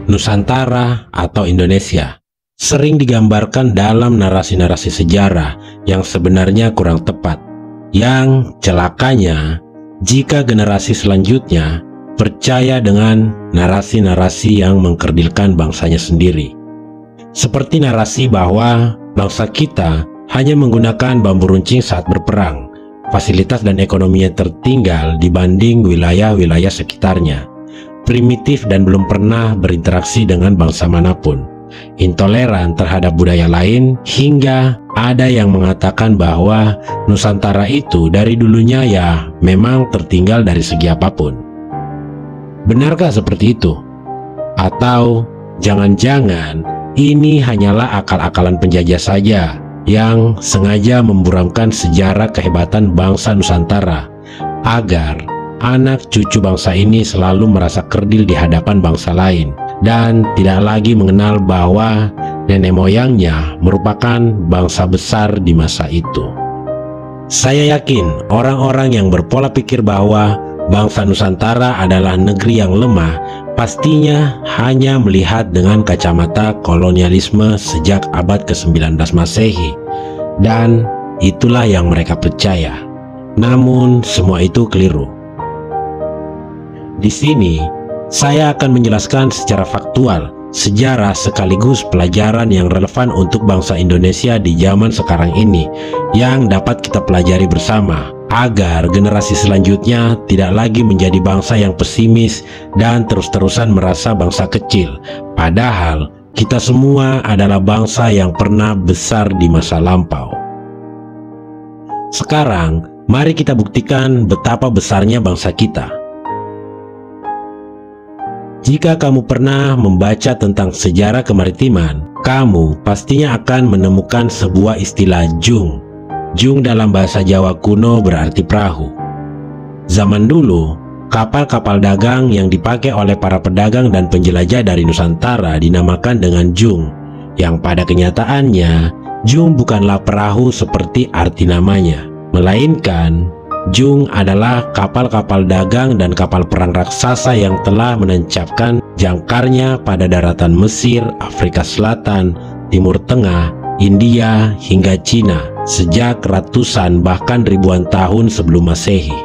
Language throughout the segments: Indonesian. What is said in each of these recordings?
Nusantara atau Indonesia sering digambarkan dalam narasi-narasi sejarah yang sebenarnya kurang tepat. Yang celakanya, jika generasi selanjutnya percaya dengan narasi-narasi yang mengkerdilkan bangsanya sendiri. Seperti narasi bahwa bangsa kita hanya menggunakan bambu runcing saat berperang, fasilitas dan ekonominya tertinggal dibanding wilayah-wilayah sekitarnya, primitif dan belum pernah berinteraksi dengan bangsa manapun, intoleran terhadap budaya lain, hingga ada yang mengatakan bahwa Nusantara itu dari dulunya ya memang tertinggal dari segi apapun. Benarkah seperti itu? Atau jangan-jangan ini hanyalah akal-akalan penjajah saja yang sengaja memburamkan sejarah kehebatan bangsa Nusantara agar anak cucu bangsa ini selalu merasa kerdil di hadapan bangsa lain dan tidak lagi mengenal bahwa nenek moyangnya merupakan bangsa besar di masa itu. Saya yakin orang-orang yang berpola pikir bahwa bangsa Nusantara adalah negeri yang lemah pastinya hanya melihat dengan kacamata kolonialisme sejak abad ke-19 Masehi, dan itulah yang mereka percaya. Namun semua itu keliru. Di sini saya akan menjelaskan secara faktual sejarah sekaligus pelajaran yang relevan untuk bangsa Indonesia di zaman sekarang ini yang dapat kita pelajari bersama agar generasi selanjutnya tidak lagi menjadi bangsa yang pesimis dan terus-terusan merasa bangsa kecil, padahal kita semua adalah bangsa yang pernah besar di masa lampau. Sekarang mari kita buktikan betapa besarnya bangsa kita. Jika kamu pernah membaca tentang sejarah kemaritiman, kamu pastinya akan menemukan sebuah istilah jung. Jung dalam bahasa Jawa kuno berarti perahu. Zaman dulu, kapal-kapal dagang yang dipakai oleh para pedagang dan penjelajah dari Nusantara dinamakan dengan jung, yang pada kenyataannya, jung bukanlah perahu seperti arti namanya, melainkan jung adalah kapal-kapal dagang dan kapal perang raksasa yang telah menancapkan jangkarnya pada daratan Mesir, Afrika Selatan, Timur Tengah, India, hingga Cina sejak ratusan bahkan ribuan tahun sebelum Masehi.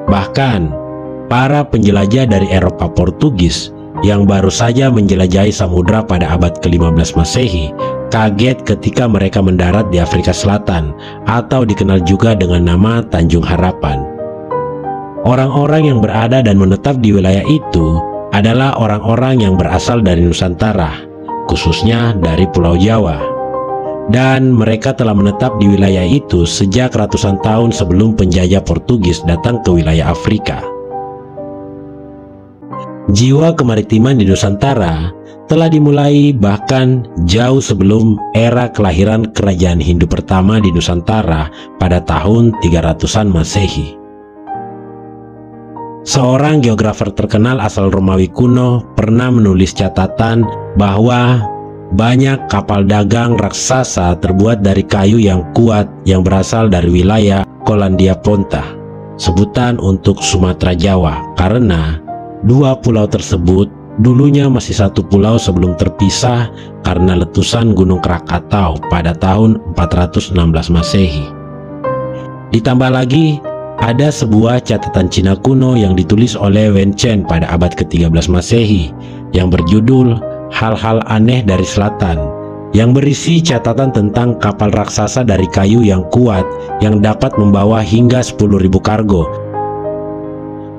Bahkan, para penjelajah dari Eropa Portugis yang baru saja menjelajahi samudra pada abad ke-15 Masehi kaget ketika mereka mendarat di Afrika Selatan atau dikenal juga dengan nama Tanjung Harapan. Orang-orang yang berada dan menetap di wilayah itu adalah orang-orang yang berasal dari Nusantara, khususnya dari Pulau Jawa. Dan mereka telah menetap di wilayah itu sejak ratusan tahun sebelum penjajah Portugis datang ke wilayah Afrika. Jiwa kemaritiman di Nusantara telah dimulai bahkan jauh sebelum era kelahiran kerajaan Hindu pertama di Nusantara pada tahun 300-an Masehi. Seorang geografer terkenal asal Romawi kuno pernah menulis catatan bahwa banyak kapal dagang raksasa terbuat dari kayu yang kuat yang berasal dari wilayah Kolandia Ponta, sebutan untuk Sumatera Jawa, karena dua pulau tersebut dulunya masih satu pulau sebelum terpisah karena letusan Gunung Krakatau pada tahun 416 Masehi. Ditambah lagi, ada sebuah catatan Cina kuno yang ditulis oleh Wen Chen pada abad ke-13 Masehi yang berjudul Hal-hal aneh dari selatan, yang berisi catatan tentang kapal raksasa dari kayu yang kuat yang dapat membawa hingga 10.000 kargo.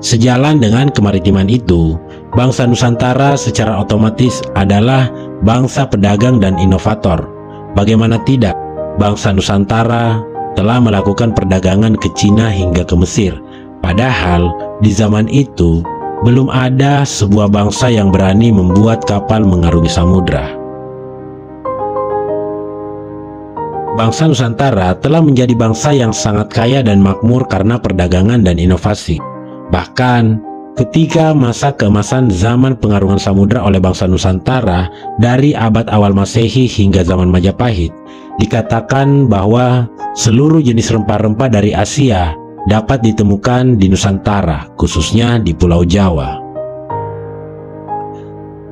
Sejalan dengan kemaritiman itu, bangsa Nusantara secara otomatis adalah bangsa pedagang dan inovator. Bagaimana tidak, bangsa Nusantara telah melakukan perdagangan ke Cina hingga ke Mesir. Padahal di zaman itu belum ada sebuah bangsa yang berani membuat kapal mengarungi samudra. Bangsa Nusantara telah menjadi bangsa yang sangat kaya dan makmur karena perdagangan dan inovasi. Bahkan ketika masa keemasan zaman pengarungan samudra oleh bangsa Nusantara dari abad awal Masehi hingga zaman Majapahit, dikatakan bahwa seluruh jenis rempah-rempah dari Asia dapat ditemukan di Nusantara, khususnya di Pulau Jawa.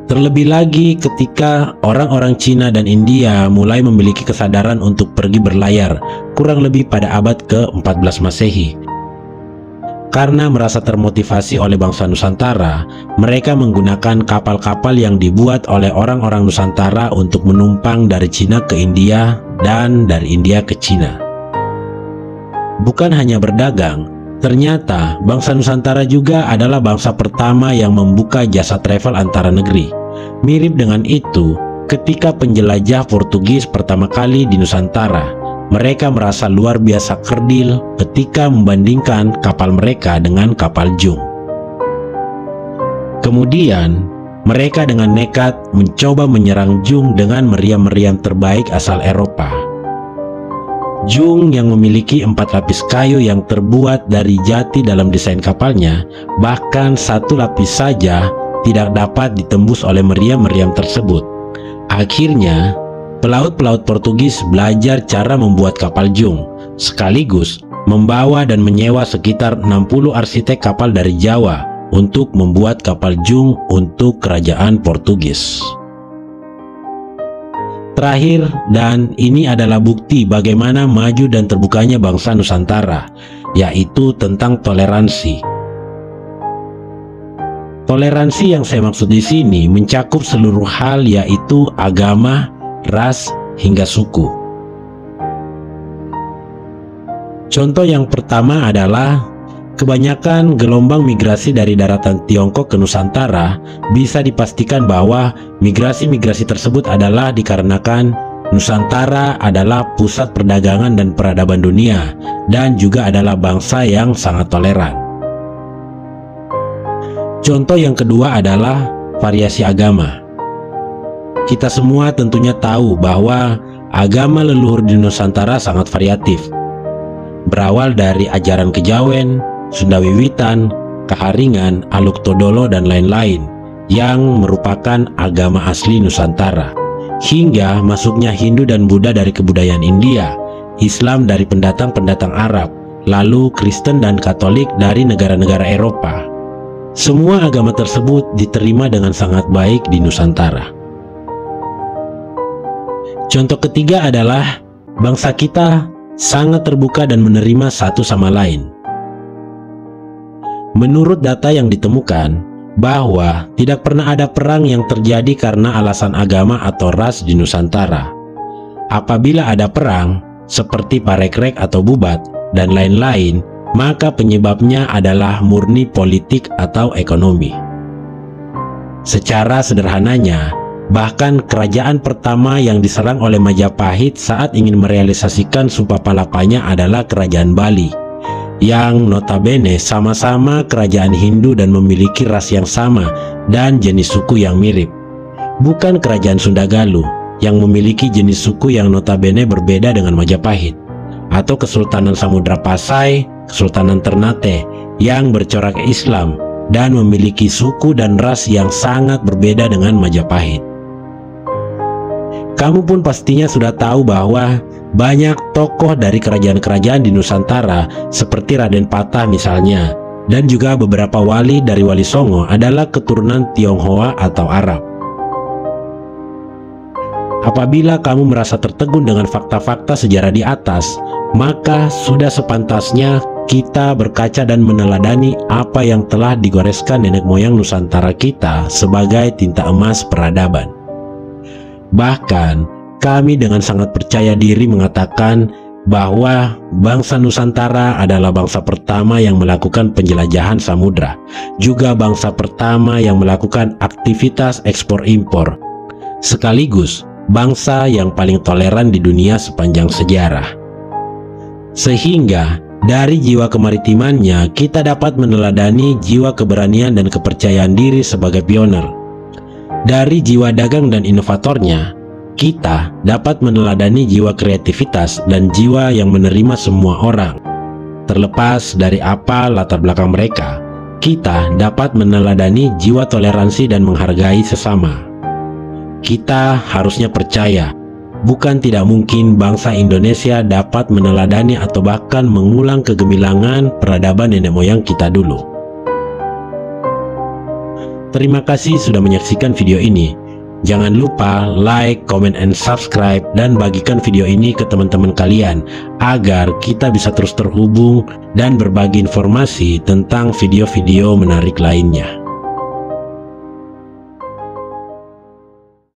Terlebih lagi ketika orang-orang Cina dan India mulai memiliki kesadaran untuk pergi berlayar kurang lebih pada abad ke-14 Masehi. Karena merasa termotivasi oleh bangsa Nusantara, mereka menggunakan kapal-kapal yang dibuat oleh orang-orang Nusantara untuk menumpang dari Cina ke India dan dari India ke Cina. Bukan hanya berdagang, ternyata bangsa Nusantara juga adalah bangsa pertama yang membuka jasa travel antara negeri. Mirip dengan itu, ketika penjelajah Portugis pertama kali di Nusantara, mereka merasa luar biasa kerdil ketika membandingkan kapal mereka dengan kapal jung. Kemudian, mereka dengan nekat mencoba menyerang jung dengan meriam-meriam terbaik asal Eropa. Jung yang memiliki 4 lapis kayu yang terbuat dari jati dalam desain kapalnya, bahkan 1 lapis saja tidak dapat ditembus oleh meriam-meriam tersebut. Akhirnya, pelaut-pelaut Portugis belajar cara membuat kapal jung, sekaligus membawa dan menyewa sekitar 60 arsitek kapal dari Jawa untuk membuat kapal jung untuk kerajaan Portugis. Terakhir, dan ini adalah bukti bagaimana maju dan terbukanya bangsa Nusantara, yaitu tentang toleransi. Toleransi yang saya maksud di sini mencakup seluruh hal, yaitu agama, ras, hingga suku. Contoh yang pertama adalah kebanyakan gelombang migrasi dari daratan Tiongkok ke Nusantara bisa dipastikan bahwa migrasi-migrasi tersebut adalah dikarenakan Nusantara adalah pusat perdagangan dan peradaban dunia dan juga adalah bangsa yang sangat toleran. Contoh yang kedua adalah variasi agama. Kita semua tentunya tahu bahwa agama leluhur di Nusantara sangat variatif. Berawal dari ajaran Kejawen, Sunda Wiwitan, Kaharingan, Aluk Todolo, dan lain-lain yang merupakan agama asli Nusantara, hingga masuknya Hindu dan Buddha dari kebudayaan India, Islam dari pendatang-pendatang Arab, lalu Kristen dan Katolik dari negara-negara Eropa. Semua agama tersebut diterima dengan sangat baik di Nusantara. Contoh ketiga adalah bangsa kita sangat terbuka dan menerima satu sama lain. Menurut data yang ditemukan, bahwa tidak pernah ada perang yang terjadi karena alasan agama atau ras di Nusantara. Apabila ada perang, seperti parekrek atau bubat, dan lain-lain, maka penyebabnya adalah murni politik atau ekonomi. Secara sederhananya, bahkan kerajaan pertama yang diserang oleh Majapahit saat ingin merealisasikan Sumpah Palapanya adalah kerajaan Bali, yang notabene sama-sama kerajaan Hindu dan memiliki ras yang sama dan jenis suku yang mirip. Bukan kerajaan Sunda Galuh yang memiliki jenis suku yang notabene berbeda dengan Majapahit, atau Kesultanan Samudra Pasai, Kesultanan Ternate yang bercorak Islam dan memiliki suku dan ras yang sangat berbeda dengan Majapahit. Kamu pun pastinya sudah tahu bahwa banyak tokoh dari kerajaan-kerajaan di Nusantara seperti Raden Patah misalnya, dan juga beberapa wali dari Wali Songo adalah keturunan Tionghoa atau Arab. Apabila kamu merasa tertegun dengan fakta-fakta sejarah di atas, maka sudah sepantasnya kita berkaca dan meneladani apa yang telah digoreskan nenek moyang Nusantara kita sebagai tinta emas peradaban. Bahkan, kami dengan sangat percaya diri mengatakan bahwa bangsa Nusantara adalah bangsa pertama yang melakukan penjelajahan samudra, juga bangsa pertama yang melakukan aktivitas ekspor-impor, sekaligus bangsa yang paling toleran di dunia sepanjang sejarah. Sehingga dari jiwa kemaritimannya kita dapat meneladani jiwa keberanian dan kepercayaan diri sebagai pioner. Dari jiwa dagang dan inovatornya, kita dapat meneladani jiwa kreativitas dan jiwa yang menerima semua orang. Terlepas dari apa latar belakang mereka, kita dapat meneladani jiwa toleransi dan menghargai sesama. Kita harusnya percaya, bukan tidak mungkin bangsa Indonesia dapat meneladani atau bahkan mengulang kegemilangan peradaban nenek moyang kita dulu. Terima kasih sudah menyaksikan video ini. Jangan lupa like, comment, and subscribe, dan bagikan video ini ke teman-teman kalian agar kita bisa terus terhubung dan berbagi informasi tentang video-video menarik lainnya.